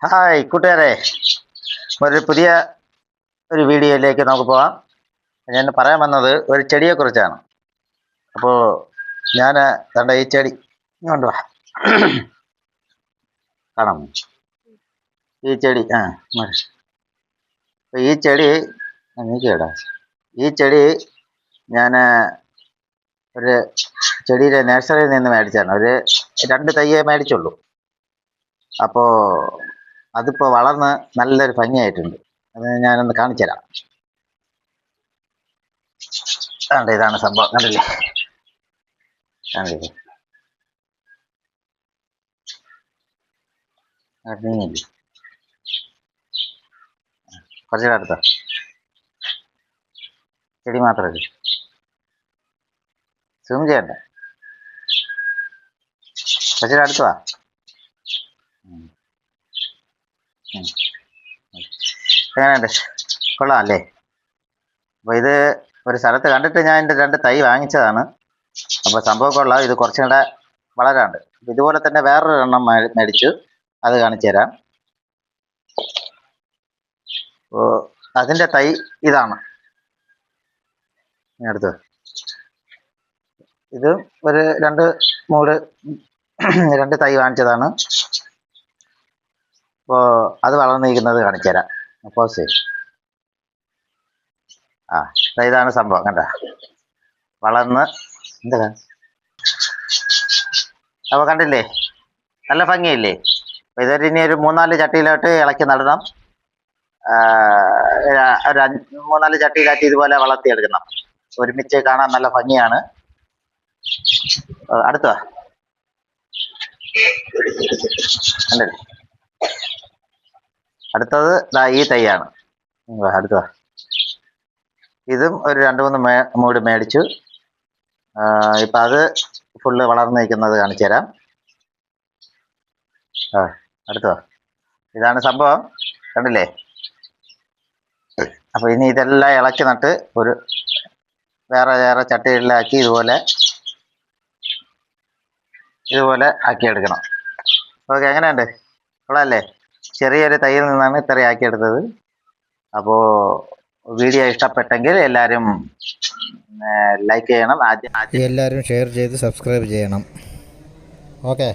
Hi കൂട്ടുകാരെ, ഒരു പുതിയ വീഡിയോയിലേക്ക് നമുക്ക് പോകാം. ഞാൻ പറയാൻ വന്നത് ഒരു ചെടിയെക്കുറിച്ചാണ്. അപ്പോൾ ഞാൻ കണ്ട ഈ ചെടി ഇങ്ങോട്ട് വാ, കാണാം ഈ ചെടി. അപ്പോൾ ഈ ചെടി നീക്കേടാ. ഈ ചെടി ഞാൻ ഒരു ചെടിയുടെ നഴ്സറിയിൽ നിന്ന് മേടിച്ചാണ്. ഒരു 2 തയ്യേ മേടിച്ചുള്ളൂ. അപ്പോൾ അതിപ്പോൾ വളർന്ന് നല്ലൊരു ഭംഗിയായിട്ടുണ്ട്. അത് ഞാനൊന്ന് കാണിച്ചു തരാം. കണ്ട, ഇതാണ് സംഭവം. കണ്ടില്ലേ? കണ്ടില്ലേ? കുറച്ചുകൂടെ അടുത്ത ചെടി മാത്രമല്ല, സൂം ചെയ്യണ്ട, കുറച്ചുകൂടെ അടുത്തതാ. എങ്ങനെയുണ്ട്? കൊള്ളാം അല്ലേ? അപ്പോൾ ഇത് ഒരു സ്ഥലത്ത് കണ്ടിട്ട് ഞാൻ എൻ്റെ 2 തൈ വാങ്ങിച്ചതാണ്. അപ്പോൾ സംഭവം കൊള്ളാം. ഇത് കുറച്ചും കൂടെ വളരാണ്ട്. ഇതുപോലെ തന്നെ വേറൊരു എണ്ണം മേടിച്ചു, അത് കാണിച്ചു തരാം. അപ്പോൾ അതിൻ്റെ തൈ ഇതാണ്. അടുത്ത് ഇത് ഒരു 2 തൈ വാങ്ങിച്ചതാണ്. അപ്പോൾ അത് വളർന്നിരിക്കുന്നത് കാണിച്ചു തരാം. അപ്പോൾ ഇതാണ് സംഭവം. കണ്ട, വളർന്ന് എന്താ. അപ്പോൾ കണ്ടില്ലേ, നല്ല ഭംഗിയില്ലേ? അപ്പോൾ ഇതൊരു ഇനി ഒരു 3-4 ചട്ടിയിലോട്ട് ഇളക്കി നടണം. ഒരു 3-4 ചട്ടിയിലാക്കി ഇതുപോലെ വളർത്തിയെടുക്കണം. ഒരുമിച്ച് കാണാൻ നല്ല ഭംഗിയാണ്. അടുത്ത കണ്ടില്ലേ? അടുത്തത് ഈ തൈയാണ്. അടുത്ത ഇതും ഒരു 2-3 മൂട് മേടിച്ചു. ഇപ്പം അത് ഫുള്ള് വളർന്നു നിൽക്കുന്നത് കാണിച്ചു തരാം. അടുത്ത ഇതാണ് സംഭവം. കണ്ടില്ലേ? അപ്പോൾ ഇനി ഇതെല്ലാം ഇളക്കി നട്ട് ഒരു വേറെ ചട്ടികളിലാക്കി ഇതുപോലെ ആക്കിയെടുക്കണം. ഓക്കെ, എങ്ങനെയുണ്ട്? കൊള്ളാമല്ലേ? ചെറിയൊരു തൈയിൽ നിന്നാണ് ഇത്രയും ആക്കിയെടുത്തത്. അപ്പോൾ വീഡിയോ ഇഷ്ടപ്പെട്ടെങ്കിൽ എല്ലാവരും ലൈക്ക് ചെയ്യണം. എല്ലാവരും ഷെയർ ചെയ്ത് സബ്സ്ക്രൈബ് ചെയ്യണം. ഓക്കെ.